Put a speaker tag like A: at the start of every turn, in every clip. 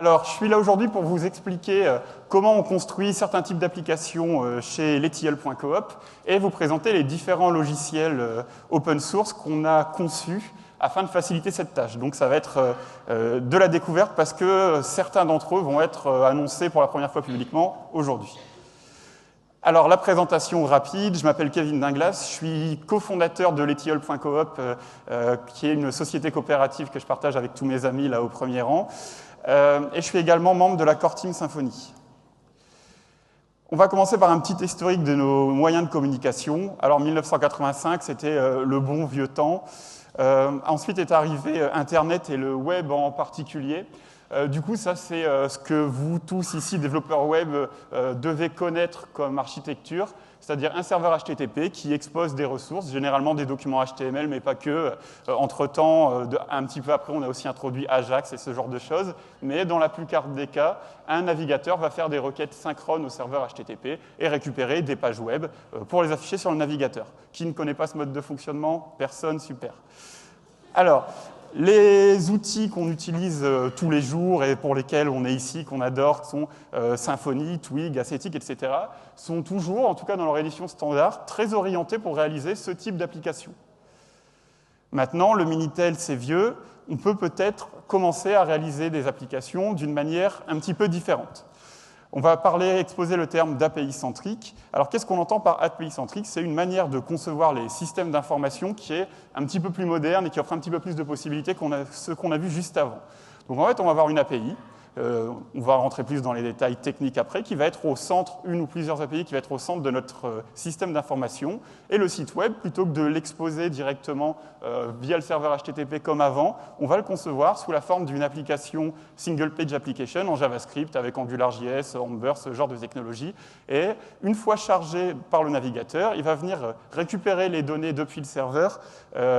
A: Alors, je suis là aujourd'hui pour vous expliquer comment on construit certains types d'applications chez letl.coop et vous présenter les différents logiciels open source qu'on a conçus afin de faciliter cette tâche. Donc ça va être de la découverte parce que certains d'entre eux vont être annoncés pour la première fois publiquement aujourd'hui. Alors, la présentation rapide, je m'appelle Kevin Dinglas, je suis cofondateur de letl.coop, qui est une société coopérative que je partage avec tous mes amis là au premier rang, et je suis également membre de la Core Team Symfony. On va commencer par un petit historique de nos moyens de communication. Alors, 1985, c'était le bon vieux temps. Ensuite est arrivé Internet et le web en particulier. Du coup, ça, c'est ce que vous tous ici, développeurs web, devez connaître comme architecture, c'est-à-dire un serveur HTTP qui expose des ressources, généralement des documents HTML, mais pas que. Entre-temps, un petit peu après, on a aussi introduit Ajax et ce genre de choses. Mais dans la plupart des cas, un navigateur va faire des requêtes synchrones au serveur HTTP et récupérer des pages web pour les afficher sur le navigateur. Qui ne connaît pas ce mode de fonctionnement? Personne, super. Alors, les outils qu'on utilise tous les jours et pour lesquels on est ici, qu'on adore, sont Symfony, Twig, Ascetic, etc., sont toujours, en tout cas dans leur édition standard, très orientés pour réaliser ce type d'application. Maintenant, le Minitel, c'est vieux, on peut peut-être commencer à réaliser des applications d'une manière un petit peu différente. On va exposer le terme d'API centrique. Alors, qu'est-ce qu'on entend par API centrique? C'est une manière de concevoir les systèmes d'information qui est un petit peu plus moderne et qui offre un petit peu plus de possibilités que ce qu'on a vu juste avant. Donc, en fait, on va avoir une API. On va rentrer plus dans les détails techniques après, qui va être au centre, une ou plusieurs API, qui va être au centre de notre système d'information. Et le site web, plutôt que de l'exposer directement via le serveur HTTP comme avant, on va le concevoir sous la forme d'une application single page application en JavaScript avec AngularJS, Ember, ce genre de technologie. Et une fois chargé par le navigateur, il va venir récupérer les données depuis le serveur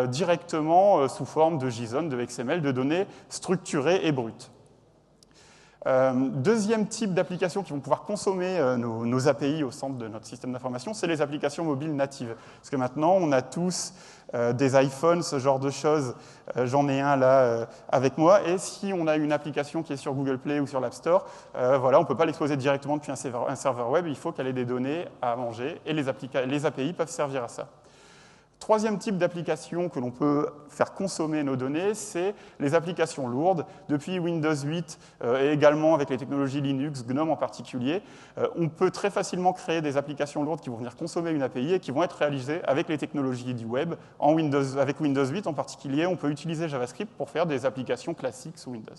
A: directement sous forme de JSON, de XML, de données structurées et brutes. Deuxième type d'applications qui vont pouvoir consommer nos API au centre de notre système d'information, c'est les applications mobiles natives. Parce que maintenant, on a tous des iPhones, ce genre de choses. J'en ai un là avec moi. Et si on a une application qui est sur Google Play ou sur l'App Store, voilà, on ne peut pas l'exposer directement depuis un serveur web. Il faut qu'elle ait des données à manger et les API peuvent servir à ça. Troisième type d'application que l'on peut faire consommer nos données, c'est les applications lourdes. Depuis Windows 8 et également avec les technologies Linux, GNOME en particulier, on peut très facilement créer des applications lourdes qui vont venir consommer une API et qui vont être réalisées avec les technologies du web. Avec Windows 8 en particulier, on peut utiliser JavaScript pour faire des applications classiques sous Windows.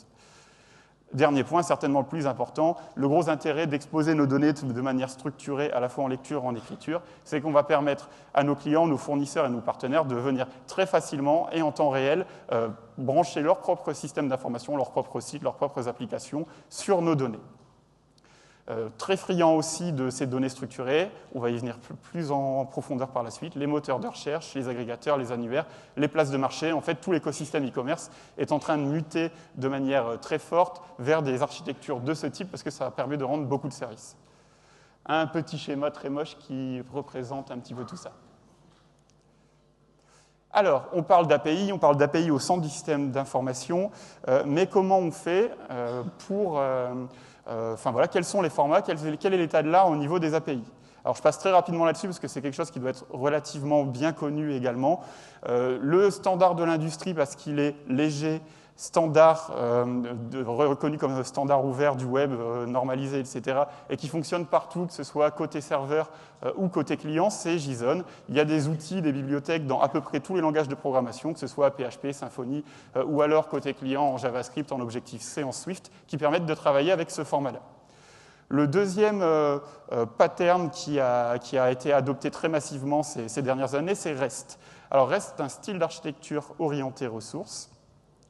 A: Dernier point, certainement le plus important, le gros intérêt d'exposer nos données de manière structurée, à la fois en lecture et en écriture, c'est qu'on va permettre à nos clients, nos fournisseurs et nos partenaires de venir très facilement et en temps réel brancher leur propre système d'information, leur propre site, leurs propres applications sur nos données. Très friand aussi de ces données structurées, on va y venir plus en profondeur par la suite, les moteurs de recherche, les agrégateurs, les annuaires, les places de marché, en fait tout l'écosystème e-commerce est en train de muter de manière très forte vers des architectures de ce type parce que ça permet de rendre beaucoup de services. Un petit schéma très moche qui représente un petit peu tout ça. Alors, on parle d'API au centre du système d'information, mais comment on fait pour... voilà, quels sont les formats, quel est l'état de l'art au niveau des API. Alors, je passe très rapidement là-dessus parce que c'est quelque chose qui doit être relativement bien connu également. Le standard de l'industrie, parce qu'il est léger, standard, reconnu comme standard ouvert du web, normalisé, etc., et qui fonctionne partout, que ce soit côté serveur ou côté client, c'est JSON. Il y a des outils, des bibliothèques dans à peu près tous les langages de programmation, que ce soit PHP, Symfony, ou alors côté client en JavaScript, en Objective-C, en Swift, qui permettent de travailler avec ce format-là. Le deuxième pattern qui a été adopté très massivement ces dernières années, c'est REST. Alors REST est un style d'architecture orienté ressources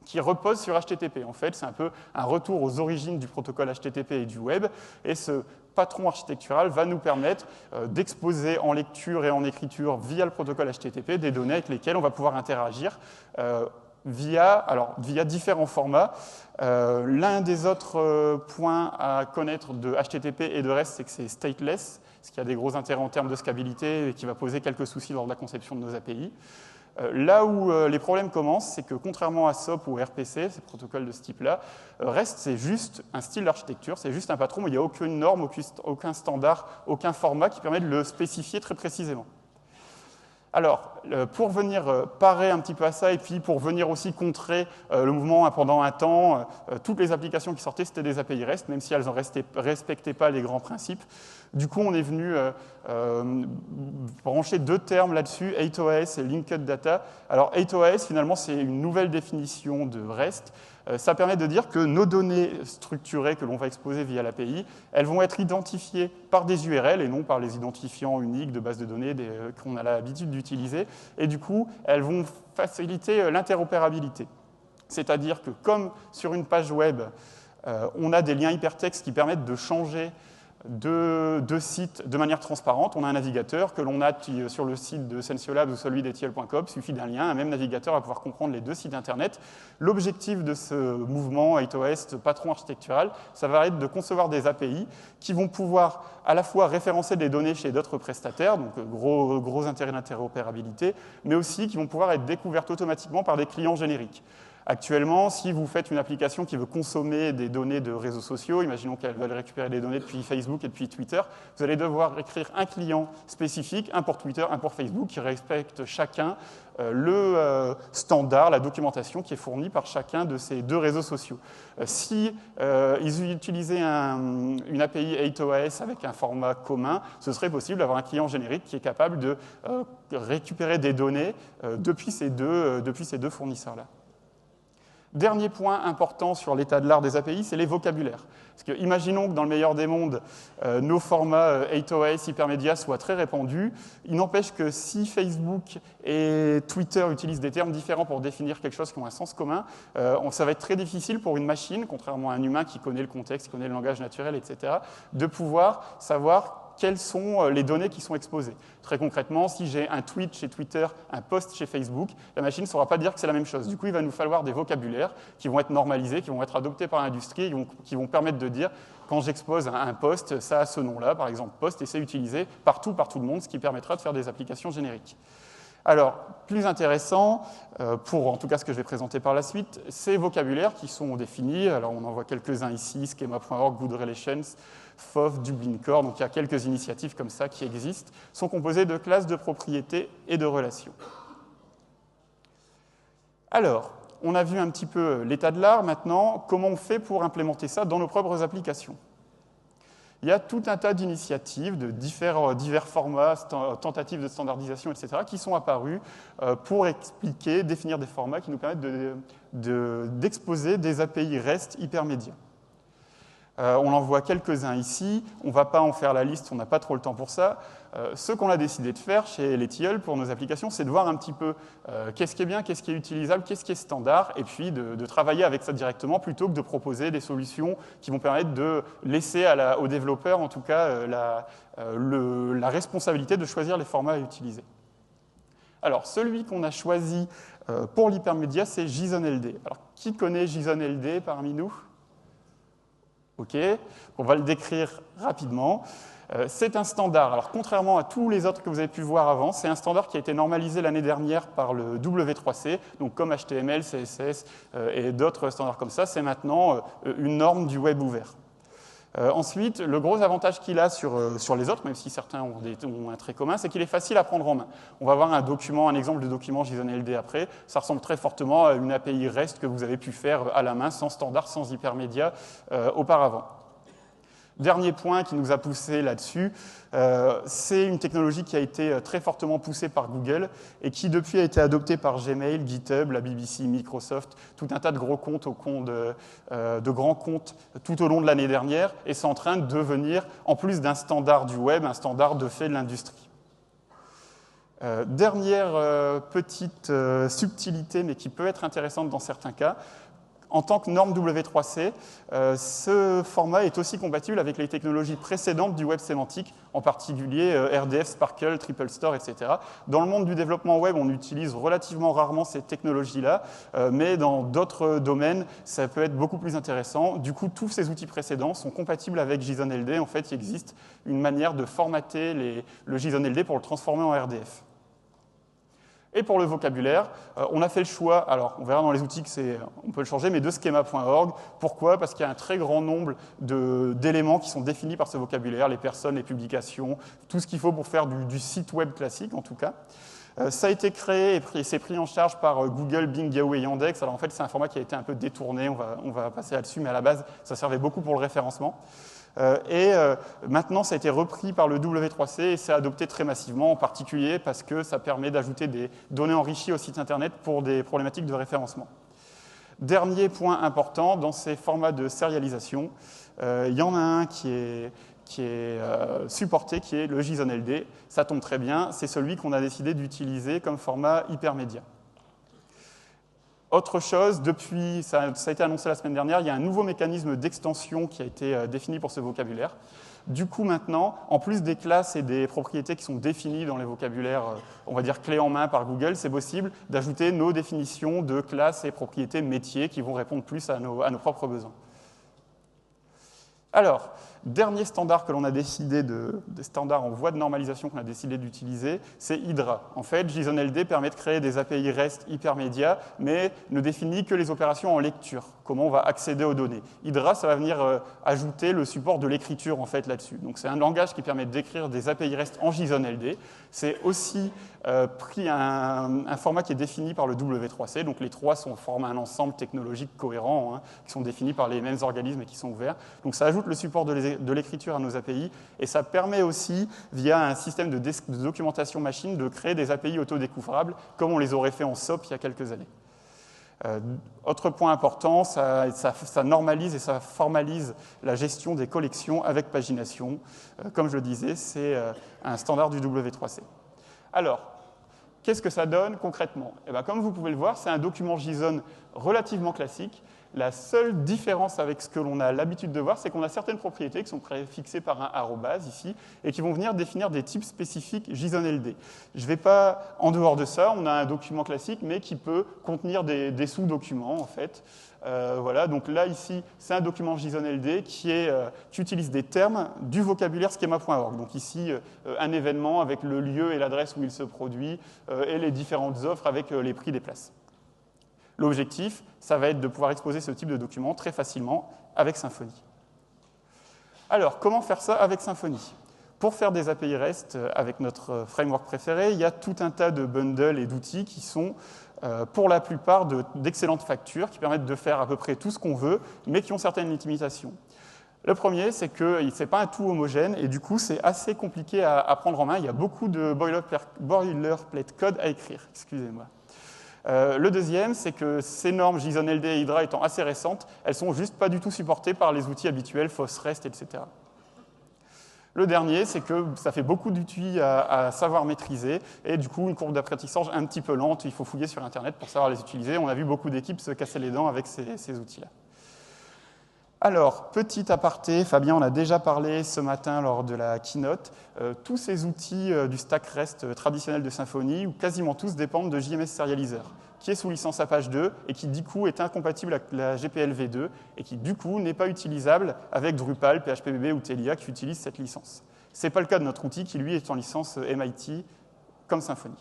A: qui repose sur HTTP. En fait, c'est un peu un retour aux origines du protocole HTTP et du web. Et ce patron architectural va nous permettre d'exposer en lecture et en écriture via le protocole HTTP des données avec lesquelles on va pouvoir interagir via différents formats. L'un des autres points à connaître de HTTP et de REST, c'est que c'est stateless, ce qui a des gros intérêts en termes de scalabilité et qui va poser quelques soucis lors de la conception de nos API. Là où les problèmes commencent, c'est que contrairement à SOAP ou RPC, ces protocoles de ce type-là, REST, c'est juste un style d'architecture, c'est juste un patron, mais il n'y a aucune norme, aucun standard, aucun format qui permet de le spécifier très précisément. Alors, pour venir parer un petit peu à ça, et puis pour venir aussi contrer le mouvement pendant un temps, toutes les applications qui sortaient, c'était des API REST, même si elles ne respectaient pas les grands principes. Du coup, on est venu brancher deux termes là-dessus, 8OAS et Linked Data. Alors, 8OAS, finalement, c'est une nouvelle définition de REST. Ça permet de dire que nos données structurées que l'on va exposer via l'API, elles vont être identifiées par des URL et non par les identifiants uniques de base de données qu'on a l'habitude d'utiliser. Et du coup, elles vont faciliter l'interopérabilité. C'est-à-dire que comme sur une page web, on a des liens hypertextes qui permettent de changer de sites de manière transparente. On a un navigateur que l'on a sur le site de Sensiolab ou celui d'Etiel.com. Il suffit d'un lien, un même navigateur va pouvoir comprendre les deux sites Internet. L'objectif de ce mouvement 8OS patron architectural, ça va être de concevoir des API qui vont pouvoir à la fois référencer des données chez d'autres prestataires, donc gros intérêt d'interopérabilité, mais aussi qui vont pouvoir être découvertes automatiquement par des clients génériques. Actuellement, si vous faites une application qui veut consommer des données de réseaux sociaux, imaginons qu'elle veut récupérer des données depuis Facebook et depuis Twitter, vous allez devoir écrire un client spécifique, un pour Twitter, un pour Facebook, qui respecte chacun le standard, la documentation qui est fournie par chacun de ces deux réseaux sociaux. Si ils utilisaient une API 8OAS avec un format commun, ce serait possible d'avoir un client générique qui est capable de récupérer des données depuis ces deux fournisseurs-là. Dernier point important sur l'état de l'art des API, c'est les vocabulaires. Parce que, imaginons que dans le meilleur des mondes, nos formats 8OS, Hypermedia soient très répandus. Il n'empêche que si Facebook et Twitter utilisent des termes différents pour définir quelque chose qui a un sens commun, ça va être très difficile pour une machine, contrairement à un humain qui connaît le contexte, qui connaît le langage naturel, etc., de pouvoir savoir quelles sont les données qui sont exposées. Très concrètement, si j'ai un tweet chez Twitter, un post chez Facebook, la machine ne saura pas dire que c'est la même chose. Du coup, il va nous falloir des vocabulaires qui vont être normalisés, qui vont être adoptés par l'industrie, qui vont permettre de dire, quand j'expose un post, ça a ce nom-là, par exemple post, et c'est utilisé partout par tout le monde, ce qui permettra de faire des applications génériques. Alors, plus intéressant, pour en tout cas ce que je vais présenter par la suite, ces vocabulaires qui sont définis, alors on en voit quelques-uns ici, schema.org, Good Relations, FOF, Dublin Core, donc il y a quelques initiatives comme ça qui existent, sont composées de classes de propriétés et de relations. Alors, on a vu un petit peu l'état de l'art, maintenant, comment on fait pour implémenter ça dans nos propres applications ? Il y a tout un tas d'initiatives de divers formats, tentatives de standardisation, etc., qui sont apparues pour expliquer, définir des formats qui nous permettent d'exposer des API REST hypermédias. On en voit quelques-uns ici, on ne va pas en faire la liste, on n'a pas trop le temps pour ça. Ce qu'on a décidé de faire chez Letiel pour nos applications, c'est de voir un petit peu qu'est-ce qui est bien, qu'est-ce qui est utilisable, qu'est-ce qui est standard, et puis de travailler avec ça directement plutôt que de proposer des solutions qui vont permettre de laisser aux développeurs, en tout cas, la responsabilité de choisir les formats à utiliser. Alors, celui qu'on a choisi pour l'hypermédia, c'est JSON-LD. Alors, qui connaît JSON-LD parmi nous ? OK, on va le décrire rapidement. C'est un standard. Alors, contrairement à tous les autres que vous avez pu voir avant, c'est un standard qui a été normalisé l'année dernière par le W3C, donc comme HTML, CSS et d'autres standards comme ça, c'est maintenant une norme du web ouvert. Ensuite, le gros avantage qu'il a sur les autres, même si certains ont un trait commun, c'est qu'il est facile à prendre en main. On va voir un exemple de document JSON-LD après. Ça ressemble très fortement à une API REST que vous avez pu faire à la main, sans standard, sans hypermédia auparavant. Dernier point qui nous a poussé là-dessus, c'est une technologie qui a été très fortement poussée par Google et qui depuis a été adoptée par Gmail, GitHub, la BBC, Microsoft, tout un tas de gros comptes de grands comptes tout au long de l'année dernière, et c'est en train de devenir, en plus d'un standard du web, un standard de fait de l'industrie. Dernière petite subtilité, mais qui peut être intéressante dans certains cas. En tant que norme W3C, ce format est aussi compatible avec les technologies précédentes du web sémantique, en particulier RDF, Sparkle, TripleStore, etc. Dans le monde du développement web, on utilise relativement rarement ces technologies-là, mais dans d'autres domaines, ça peut être beaucoup plus intéressant. Du coup, tous ces outils précédents sont compatibles avec JSON-LD. En fait, il existe une manière de formater le JSON-LD pour le transformer en RDF. Et pour le vocabulaire, on a fait le choix, alors on verra dans les outils on peut le changer, mais de schema.org. Pourquoi? Parce qu'il y a un très grand nombre d'éléments qui sont définis par ce vocabulaire, les personnes, les publications, tout ce qu'il faut pour faire du site web classique en tout cas. Ça a été créé et c'est pris en charge par Google, Bing, Yahoo et Yandex. Alors en fait, c'est un format qui a été un peu détourné, on va passer là-dessus, mais à la base, ça servait beaucoup pour le référencement. Maintenant, ça a été repris par le W3C et c'est adopté très massivement, en particulier parce que ça permet d'ajouter des données enrichies au site Internet pour des problématiques de référencement. Dernier point important, dans ces formats de sérialisation, il y en a un qui est supporté, qui est le JSON-LD. Ça tombe très bien, c'est celui qu'on a décidé d'utiliser comme format hypermédia. Autre chose, depuis, ça a été annoncé la semaine dernière, il y a un nouveau mécanisme d'extension qui a été défini pour ce vocabulaire. Du coup, maintenant, en plus des classes et des propriétés qui sont définies dans les vocabulaires, on va dire clés en main par Google, c'est possible d'ajouter nos définitions de classes et propriétés métiers qui vont répondre plus à nos propres besoins. Alors, dernier standard que l'on a décidé des standards en voie de normalisation qu'on a décidé d'utiliser, c'est Hydra. En fait, JSON-LD permet de créer des API REST hypermédias, mais ne définit que les opérations en lecture, comment on va accéder aux données. Hydra, ça va venir ajouter le support de l'écriture en fait là-dessus. Donc c'est un langage qui permet d'écrire des API REST en JSON-LD. C'est aussi pris un format qui est défini par le W3C, donc les trois forment un ensemble technologique cohérent, hein, qui sont définis par les mêmes organismes et qui sont ouverts. Donc ça ajoute le support de l'écriture à nos API, et ça permet aussi, via un système de documentation machine, de créer des API autodécouvrables, comme on les aurait fait en SOAP il y a quelques années. Autre point important, ça normalise et ça formalise la gestion des collections avec pagination. Comme je le disais, c'est un standard du W3C. Alors, qu'est-ce que ça donne concrètement? Eh bien, comme vous pouvez le voir, c'est un document JSON relativement classique. La seule différence avec ce que l'on a l'habitude de voir, c'est qu'on a certaines propriétés qui sont préfixées par un arrobase ici et qui vont venir définir des types spécifiques JSON-LD. Je ne vais pas en dehors de ça, on a un document classique mais qui peut contenir des sous-documents en fait. Voilà, donc là ici, c'est un document JSON-LD qui utilise des termes du vocabulaire schema.org. Donc ici, un événement avec le lieu et l'adresse où il se produit et les différentes offres avec les prix des places. L'objectif, ça va être de pouvoir exposer ce type de document très facilement avec Symfony. Alors, comment faire ça avec Symfony? Pour faire des API REST avec notre framework préféré, il y a tout un tas de bundles et d'outils qui sont, pour la plupart, d'excellentes factures qui permettent de faire à peu près tout ce qu'on veut, mais qui ont certaines limitations. Le premier, c'est que ce n'est pas un tout homogène et du coup, c'est assez compliqué à prendre en main. Il y a beaucoup de boilerplate code à écrire. Excusez-moi. Le deuxième, c'est que ces normes JSON-LD et Hydra étant assez récentes, elles ne sont juste pas du tout supportées par les outils habituels, FOSS-REST, etc. Le dernier, c'est que ça fait beaucoup d'outils à savoir maîtriser et du coup, une courbe d'apprentissage un petit peu lente. Il faut fouiller sur Internet pour savoir les utiliser. On a vu beaucoup d'équipes se casser les dents avec ces outils-là. Alors, petit aparté, Fabien en a déjà parlé ce matin lors de la keynote, tous ces outils du stack REST traditionnel de Symfony, ou quasiment tous, dépendent de JMS Serializer, qui est sous licence Apache 2 et qui, du coup, est incompatible avec la GPL v2 et qui, du coup, n'est pas utilisable avec Drupal, PHPBB ou Telia qui utilisent cette licence. Ce n'est pas le cas de notre outil qui, lui, est en licence MIT comme Symfony.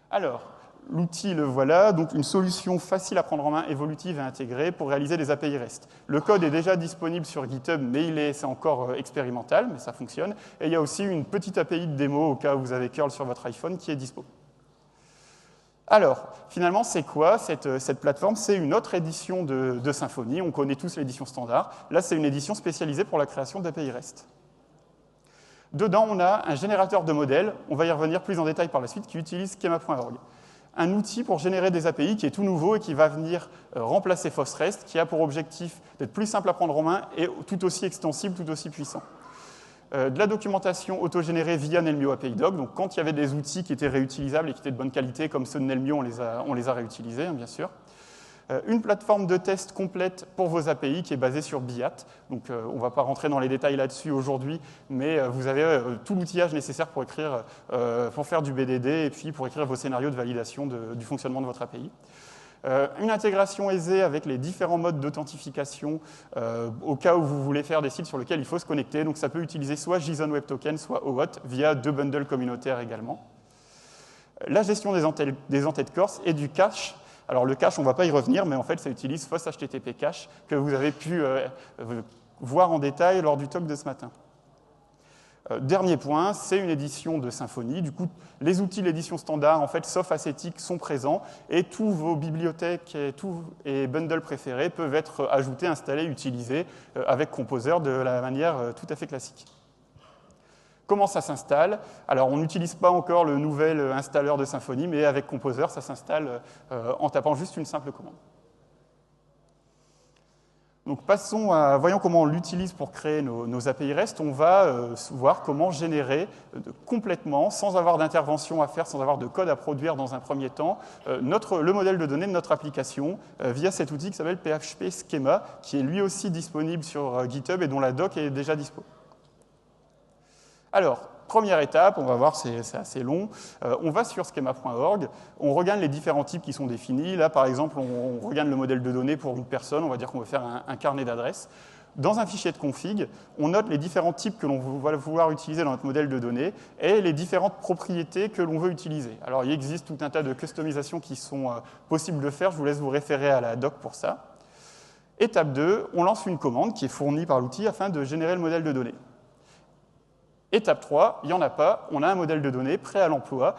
A: Alors, l'outil, le voilà, donc une solution facile à prendre en main, évolutive et intégrée pour réaliser des API REST. Le code est déjà disponible sur GitHub, mais c'est encore expérimental, mais ça fonctionne. Et il y a aussi une petite API de démo au cas où vous avez curl sur votre iPhone qui est dispo. Alors, finalement, c'est quoi cette plateforme? C'est une autre édition de Symfony. On connaît tous l'édition standard. Là, c'est une édition spécialisée pour la création d'API REST. Dedans, on a un générateur de modèles. On va y revenir plus en détail par la suite, qui utilise schema.org. Un outil pour générer des API qui est tout nouveau et qui va venir remplacer FOSS-REST, qui a pour objectif d'être plus simple à prendre en main et tout aussi extensible, tout aussi puissant. De la documentation autogénérée via Nelmio API Doc, donc quand il y avait des outils qui étaient réutilisables et qui étaient de bonne qualité, comme ceux de Nelmio, on les a réutilisés, hein, bien sûr. Une plateforme de test complète pour vos API qui est basée sur BIAT. Donc, on ne va pas rentrer dans les détails là-dessus aujourd'hui, mais vous avez tout l'outillage nécessaire pour faire du BDD et puis pour écrire vos scénarios de validation du fonctionnement de votre API. Une intégration aisée avec les différents modes d'authentification au cas où vous voulez faire des sites sur lesquels il faut se connecter. Donc, ça peut utiliser soit JSON Web Token, soit OAuth via 2 bundles communautaires également. La gestion des entêtes corse et du cache. Alors le cache, on ne va pas y revenir, mais en fait, ça utilise FOSS HTTP cache que vous avez pu voir en détail lors du talk de ce matin. Dernier point, c'est une édition de Symfony. Du coup, les outils d'édition standard, en fait, sauf Ascetic, sont présents et tous vos bibliothèques et bundles préférés peuvent être ajoutés, installés, utilisés avec Composer de la manière tout à fait classique. Comment ça s'installe? Alors, on n'utilise pas encore le nouvel installeur de Symfony, mais avec Composer, ça s'installe en tapant juste une simple commande. Donc voyons comment on l'utilise pour créer nos API REST. On va voir comment générer complètement, sans avoir d'intervention à faire, sans avoir de code à produire dans un premier temps, le modèle de données de notre application via cet outil qui s'appelle PHP Schema, qui est lui aussi disponible sur GitHub et dont la doc est déjà dispo. Alors, première étape, on va voir, c'est assez long, on va sur schema.org, on regarde les différents types qui sont définis. Là, par exemple, on regarde le modèle de données pour une personne, on va dire qu'on veut faire un carnet d'adresses. Dans un fichier de config, on note les différents types que l'on va vouloir utiliser dans notre modèle de données et les différentes propriétés que l'on veut utiliser. Alors, il existe tout un tas de customisations qui sont possibles de faire, je vous laisse vous référer à la doc pour ça. Étape 2, on lance une commande qui est fournie par l'outil afin de générer le modèle de données. Étape 3, il n'y en a pas, on a un modèle de données prêt à l'emploi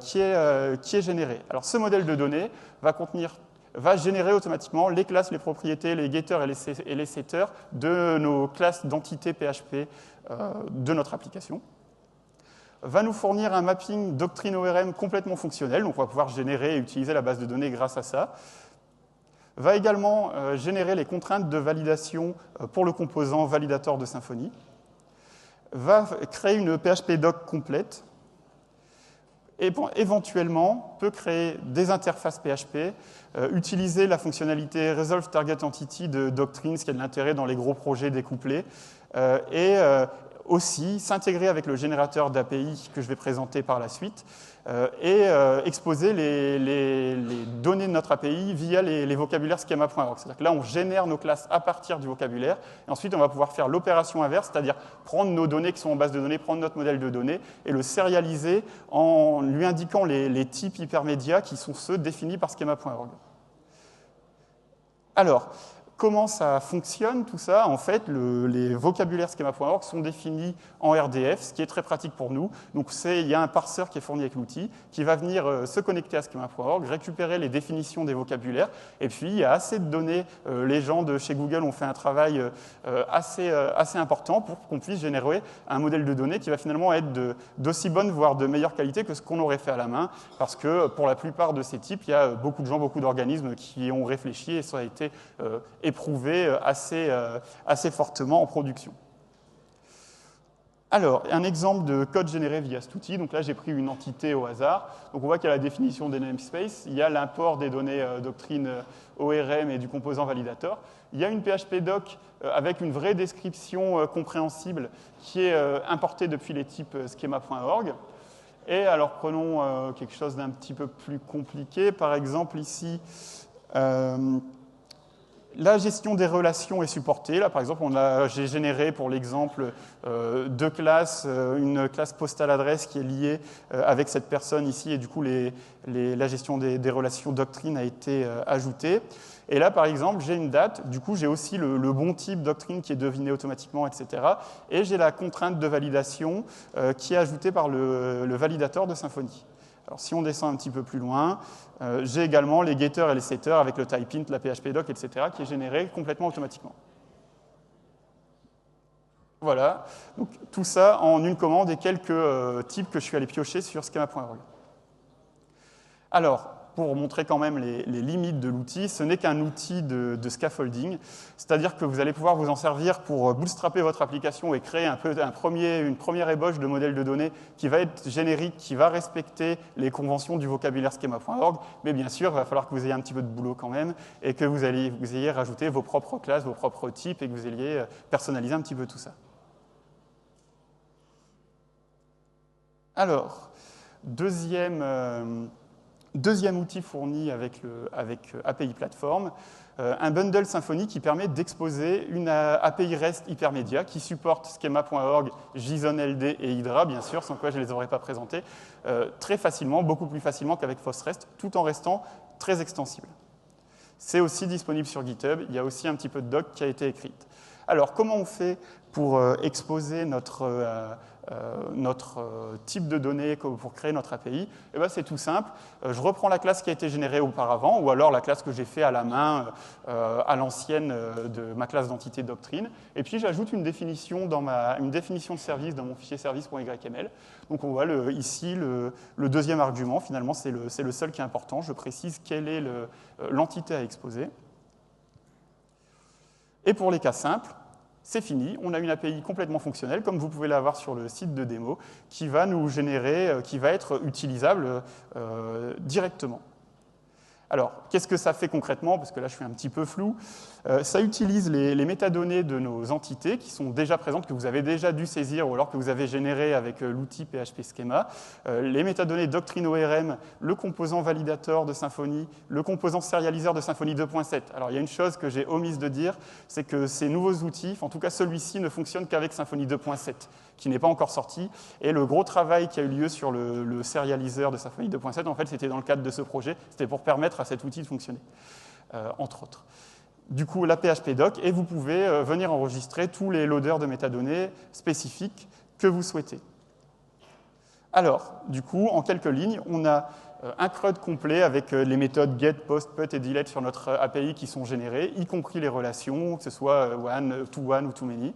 A: qui est généré. Alors ce modèle de données va générer automatiquement les classes, les propriétés, les getters et les setters de nos classes d'entités PHP de notre application. Va nous fournir un mapping doctrine ORM complètement fonctionnel, donc on va pouvoir générer et utiliser la base de données grâce à ça. Va également générer les contraintes de validation pour le composant validator de Symfony. Va créer une PHP doc complète et éventuellement peut créer des interfaces PHP, utiliser la fonctionnalité Resolve Target Entity de Doctrine, ce qui a de l'intérêt dans les gros projets découplés, et aussi s'intégrer avec le générateur d'API que je vais présenter par la suite, et exposer les données de notre API via les vocabulaires schema.org. C'est-à-dire que là, on génère nos classes à partir du vocabulaire, et ensuite, on va pouvoir faire l'opération inverse, c'est-à-dire prendre nos données qui sont en base de données, prendre notre modèle de données, et le sérialiser en lui indiquant les types hypermédias qui sont ceux définis par schema.org. Alors, comment ça fonctionne tout ça? En fait, les vocabulaires schema.org sont définis en RDF, ce qui est très pratique pour nous. Donc il y a un parseur qui est fourni avec l'outil, qui va venir se connecter à schema.org, récupérer les définitions des vocabulaires, et puis il y a assez de données. Les gens de chez Google ont fait un travail assez important pour qu'on puisse générer un modèle de données qui va finalement être d'aussi bonne, voire de meilleure qualité que ce qu'on aurait fait à la main, parce que pour la plupart de ces types, il y a beaucoup de gens, beaucoup d'organismes qui ont réfléchi, et ça a été éprouvé assez fortement en production. Alors, un exemple de code généré via cet outil. Donc là, j'ai pris une entité au hasard. Donc on voit qu'il y a la définition des namespaces, il y a l'import des données doctrine ORM et du composant validator. Il y a une PHP doc avec une vraie description compréhensible qui est importée depuis les types schema.org. Et alors, prenons quelque chose d'un petit peu plus compliqué. Par exemple, ici, la gestion des relations est supportée. Là, par exemple, j'ai généré pour l'exemple deux classes, une classe postale adresse qui est liée avec cette personne ici, et du coup, la gestion des relations doctrine a été ajoutée. Et là, par exemple, j'ai une date, du coup, j'ai aussi le bon type doctrine qui est deviné automatiquement, etc. Et j'ai la contrainte de validation qui est ajoutée par le validateur de Symfony. Alors, si on descend un petit peu plus loin, j'ai également les getters et les setters avec le type int, la PHP doc, etc., qui est généré complètement automatiquement. Voilà, donc tout ça en une commande et quelques types que je suis allé piocher sur schema.org. Alors, pour montrer quand même les limites de l'outil, ce n'est qu'un outil de scaffolding, c'est-à-dire que vous allez pouvoir vous en servir pour bootstrapper votre application et créer une première ébauche de modèle de données qui va être générique, qui va respecter les conventions du vocabulaire schema.org, mais bien sûr, il va falloir que vous ayez un petit peu de boulot quand même et que vous ayez rajouté vos propres classes, vos propres types et que vous ayez personnalisé un petit peu tout ça. Alors, deuxième Deuxième outil fourni avec API Platform, un bundle Symfony qui permet d'exposer une API REST hypermédia qui supporte schema.org, JSON-LD et Hydra, bien sûr, sans quoi je ne les aurais pas présentés, très facilement, beaucoup plus facilement qu'avec FastREST, tout en restant très extensible. C'est aussi disponible sur GitHub, il y a aussi un petit peu de doc qui a été écrite. Alors, comment on fait pour exposer notre type de données pour créer notre API? Eh bien, c'est tout simple. Je reprends la classe qui a été générée auparavant, ou alors la classe que j'ai fait à la main à l'ancienne de ma classe d'entité doctrine, et puis j'ajoute une définition de service dans mon fichier service.yml. Donc on voit ici le deuxième argument, finalement, c'est le seul qui est important. Je précise quelle est l'entité à exposer. Et pour les cas simples, c'est fini, on a une API complètement fonctionnelle, comme vous pouvez l'avoir sur le site de démo, qui va nous générer, qui va être utilisable directement. Alors, qu'est-ce que ça fait concrètement? Parce que là, je suis un petit peu flou. Ça utilise les métadonnées de nos entités qui sont déjà présentes, que vous avez déjà dû saisir ou alors que vous avez généré avec l'outil PHP Schema. Les métadonnées Doctrine ORM, le composant validator de Symfony, le composant serialiseur de Symfony 2.7. Alors, il y a une chose que j'ai omise de dire, c'est que ces nouveaux outils, en tout cas celui-ci, ne fonctionne qu'avec Symfony 2.7, qui n'est pas encore sorti. Et le gros travail qui a eu lieu sur le serialiseur de Symfony 2.7, en fait, c'était dans le cadre de ce projet. C'était pour permettre à cet outil de fonctionner, entre autres. Du coup, la PHP doc, et vous pouvez venir enregistrer tous les loaders de métadonnées spécifiques que vous souhaitez. Alors, du coup, en quelques lignes, on a un CRUD complet avec les méthodes get, post, put et delete sur notre API qui sont générées, y compris les relations, que ce soit one, to one ou to many.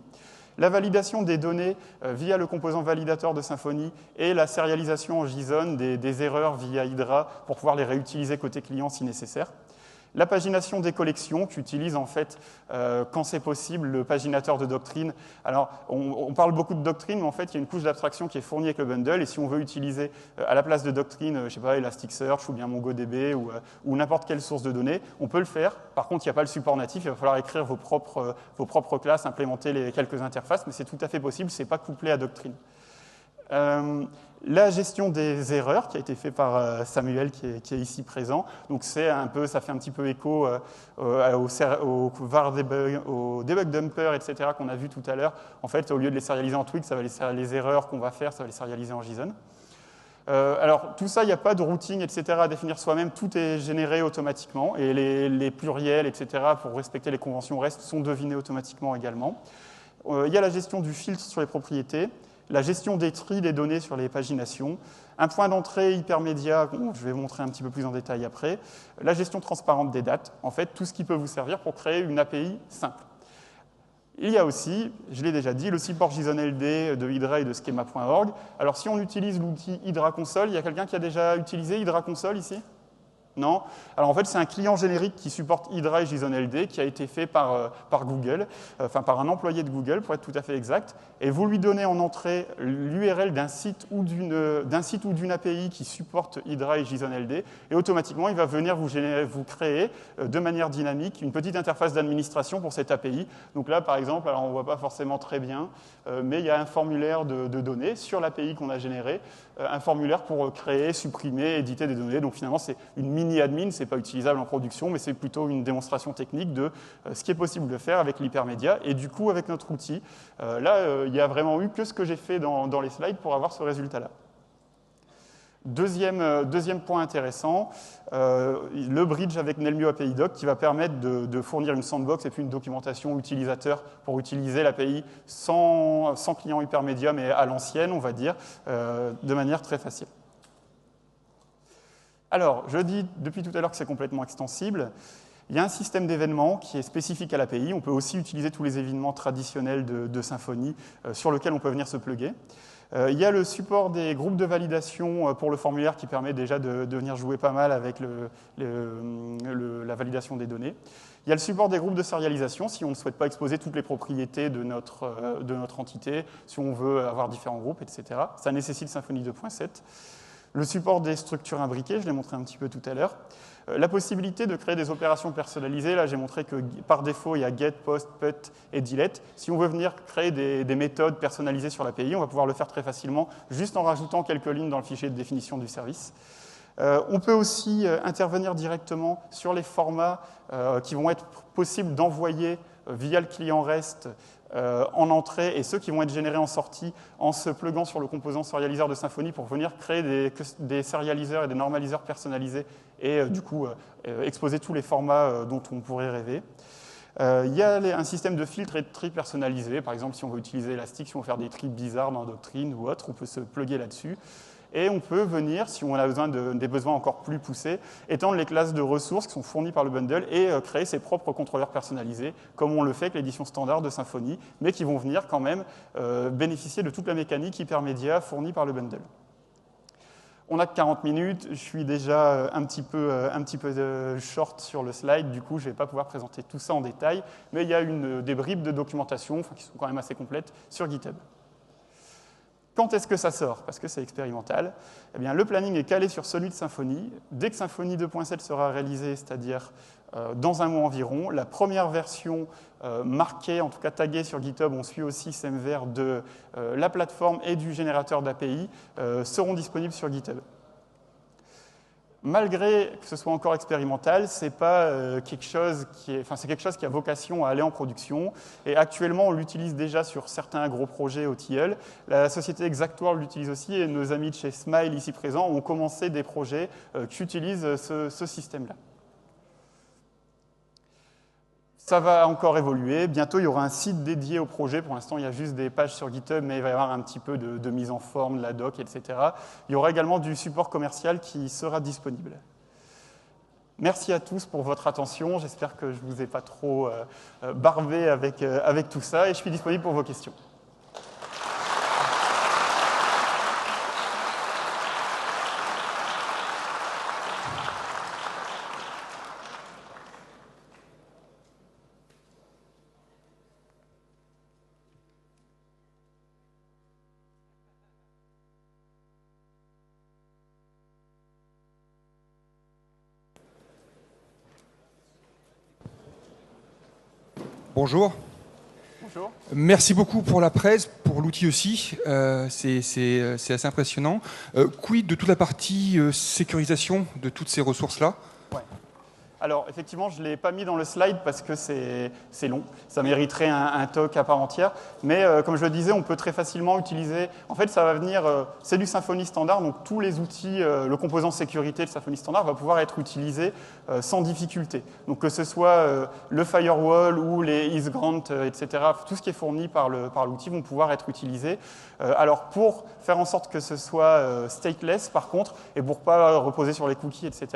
A: La validation des données via le composant validator de Symfony et la sérialisation en JSON des erreurs via Hydra pour pouvoir les réutiliser côté client si nécessaire. La pagination des collections qu'utilise en fait, quand c'est possible, le paginateur de doctrine. Alors, on parle beaucoup de doctrine, mais en fait, il y a une couche d'abstraction qui est fournie avec le bundle, et si on veut utiliser à la place de doctrine, je ne sais pas, Elasticsearch ou bien MongoDB ou n'importe quelle source de données, on peut le faire. Par contre, il n'y a pas le support natif, il va falloir écrire vos propres classes, implémenter quelques interfaces, mais c'est tout à fait possible, ce n'est pas couplé à doctrine. La gestion des erreurs qui a été fait par Samuel qui est ici présent. Donc ça fait un petit peu écho au var debug, au debug dumper, etc. qu'on a vu tout à l'heure. En fait, au lieu de les serialiser en Twig, les erreurs qu'on va faire, ça va les serialiser en JSON. Alors, tout ça, il n'y a pas de routing, etc. à définir soi-même. Tout est généré automatiquement. Et les pluriels, etc., pour respecter les conventions REST, sont devinés automatiquement également. Il y a la gestion du filtre sur les propriétés, la gestion des tris des données sur les paginations, un point d'entrée hypermédia, je vais vous montrer un petit peu plus en détail après, la gestion transparente des dates, en fait, tout ce qui peut vous servir pour créer une API simple. Il y a aussi, je l'ai déjà dit, le support JSON-LD de Hydra et de schema.org. Alors, si on utilise l'outil Hydra Console, il y a quelqu'un qui a déjà utilisé Hydra Console ici ? Non. Alors en fait, c'est un client générique qui supporte Hydra et JSON-LD qui a été fait par Google, enfin par un employé de Google pour être tout à fait exact. Et vous lui donnez en entrée l'URL d'un site ou d'une API qui supporte Hydra et JSON-LD, et automatiquement, il va venir vous créer de manière dynamique une petite interface d'administration pour cette API. Donc là, par exemple, alors on ne voit pas forcément très bien, mais il y a un formulaire de données sur l'API qu'on a généré, un formulaire pour créer, supprimer, éditer des données. Donc finalement, c'est une mini-admin, ce n'est pas utilisable en production, mais c'est plutôt une démonstration technique de ce qui est possible de faire avec l'hypermédia. Et du coup, avec notre outil, là, il n'y a vraiment eu que ce que j'ai fait dans les slides pour avoir ce résultat-là. Deuxième point intéressant, le bridge avec Nelmio API Doc qui va permettre de fournir une sandbox et puis une documentation utilisateur pour utiliser l'API sans client hypermédia, mais à l'ancienne, on va dire, de manière très facile. Alors, je dis depuis tout à l'heure que c'est complètement extensible. Il y a un système d'événements qui est spécifique à l'API. On peut aussi utiliser tous les événements traditionnels de Symfony sur lesquels on peut venir se plugger. Il y a le support des groupes de validation pour le formulaire qui permet déjà de venir jouer pas mal avec la validation des données. Il y a le support des groupes de sérialisation si on ne souhaite pas exposer toutes les propriétés de notre entité, si on veut avoir différents groupes, etc. Ça nécessite Symfony 2.7. Le support des structures imbriquées, je l'ai montré un petit peu tout à l'heure. La possibilité de créer des opérations personnalisées, là j'ai montré que par défaut il y a get, post, put et delete. Si on veut venir créer des méthodes personnalisées sur l'API, on va pouvoir le faire très facilement, juste en rajoutant quelques lignes dans le fichier de définition du service. On peut aussi intervenir directement sur les formats qui vont être possibles d'envoyer via le client REST en entrée et ceux qui vont être générés en sortie en se pluguant sur le composant serializer de Symfony pour venir créer des serialiseurs et des normaliseurs personnalisés et du coup exposer tous les formats dont on pourrait rêver. Il y a un système de filtre et de tri personnalisé. Par exemple, si on veut utiliser Elastic, si on veut faire des tris bizarres dans Doctrine ou autre, on peut se plugger là-dessus. Et on peut venir, si on a besoin des besoins encore plus poussés, étendre les classes de ressources qui sont fournies par le bundle et créer ses propres contrôleurs personnalisés, comme on le fait avec l'édition standard de Symfony, mais qui vont venir quand même bénéficier de toute la mécanique hypermédia fournie par le bundle. On n'a que 40 minutes, je suis déjà un petit peu short sur le slide, du coup je ne vais pas pouvoir présenter tout ça en détail, mais il y a des bribes de documentation, qui sont quand même assez complètes, sur GitHub. Quand est-ce que ça sort? Parce que c'est expérimental. Eh bien, le planning est calé sur celui de Symfony. Dès que Symfony 2.7 sera réalisé, c'est-à-dire dans un mois environ, la première version marquée, en tout cas taguée sur GitHub, on suit aussi SEMVer de la plateforme et du générateur d'API, seront disponibles sur GitHub. Malgré que ce soit encore expérimental, c'est pas quelque chose c'est quelque chose qui a vocation à aller en production. Et actuellement, on l'utilise déjà sur certains gros projets OTL. La société Exactworld l'utilise aussi, et nos amis de chez Smile ici présents ont commencé des projets qui utilisent ce système-là. Ça va encore évoluer. Bientôt, il y aura un site dédié au projet. Pour l'instant, il y a juste des pages sur GitHub, mais il va y avoir un petit peu de mise en forme, de la doc, etc. Il y aura également du support commercial qui sera disponible. Merci à tous pour votre attention. J'espère que je ne vous ai pas trop barbé avec tout ça, et je suis disponible pour vos questions.
B: Bonjour.
A: Bonjour.
B: Merci beaucoup pour la presse, pour l'outil aussi. C'est assez impressionnant. Quid de toute la partie sécurisation de toutes ces ressources-là?
A: Ouais. Alors, effectivement, je ne l'ai pas mis dans le slide parce que c'est long. Ça mériterait un talk à part entière. Mais comme je le disais, on peut très facilement utiliser... En fait, ça va venir... c'est du Symfony standard, donc tous les outils, le composant sécurité de Symfony standard va pouvoir être utilisé sans difficulté. Donc que ce soit le firewall ou les isGrant, etc., tout ce qui est fourni par l'outil vont pouvoir être utilisés. Alors, pour faire en sorte que ce soit stateless, par contre, et pour ne pas reposer sur les cookies, etc.,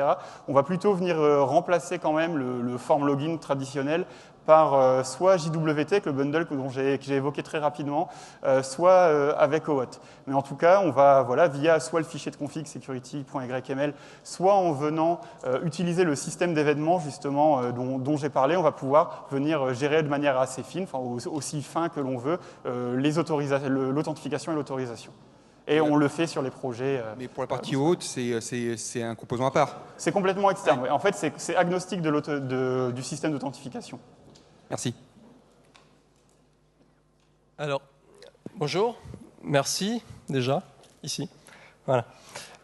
A: on va plutôt venir remplacer quand même le form login traditionnel par soit JWT, le bundle que j'ai évoqué très rapidement, soit avec OAuth. Mais en tout cas, on va, via soit le fichier de config security.yml, soit en venant utiliser le système d'événements justement dont j'ai parlé, on va pouvoir venir gérer de manière assez fine, aussi fin que l'on veut, l'authentification et l'autorisation. Et on le fait sur les projets.
B: Mais pour la partie haute, c'est un composant à part.
A: C'est complètement externe. Ouais. En fait, c'est agnostique du système d'authentification.
B: Merci.
C: Alors, bonjour. Merci déjà, ici. Voilà.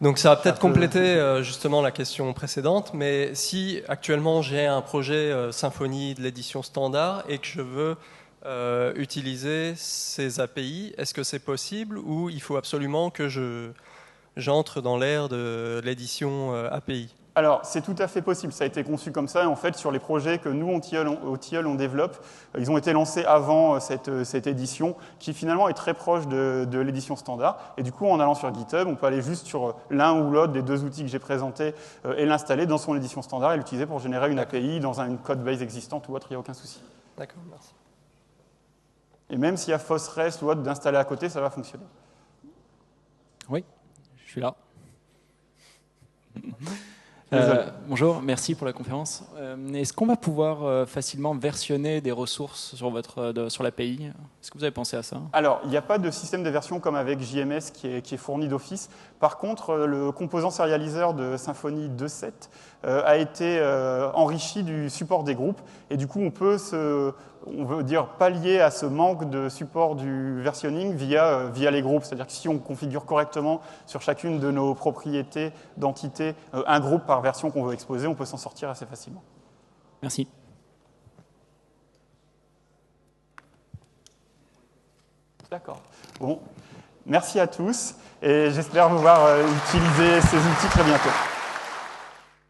C: Donc ça va peut-être compléter justement la question précédente, mais si actuellement j'ai un projet Symfony de l'édition standard et que je veux utiliser ces API, est-ce que c'est possible ou il faut absolument que j'entre dans l'ère de l'édition API?
A: Alors, c'est tout à fait possible. Ça a été conçu comme ça. Et en fait, sur les projets que nous, OTL, on développe, ils ont été lancés avant cette édition, qui finalement est très proche de l'édition standard. Et du coup, en allant sur GitHub, on peut aller juste sur l'un ou l'autre des deux outils que j'ai présentés et l'installer dans son édition standard et l'utiliser pour générer une API dans une code base existante ou autre, il n'y a aucun souci.
C: D'accord, merci.
A: Et même s'il y a FOSREST ou autre d'installer à côté, ça va fonctionner.
D: Oui, je suis là. Bonjour, merci pour la conférence. Est-ce qu'on va pouvoir facilement versionner des ressources sur l'API? Est-ce que vous avez pensé à ça?
A: Alors, il n'y a pas de système de version comme avec JMS qui est fourni d'office. Par contre, le composant serializer de Symfony 2.7 a été enrichi du support des groupes. Et du coup, on veut dire pallier à ce manque de support du versionning via les groupes. C'est-à-dire que si on configure correctement sur chacune de nos propriétés d'entités un groupe par version qu'on veut exposer, on peut s'en sortir assez facilement.
D: Merci.
A: D'accord. Bon, merci à tous et j'espère vous voir utiliser ces outils très bientôt.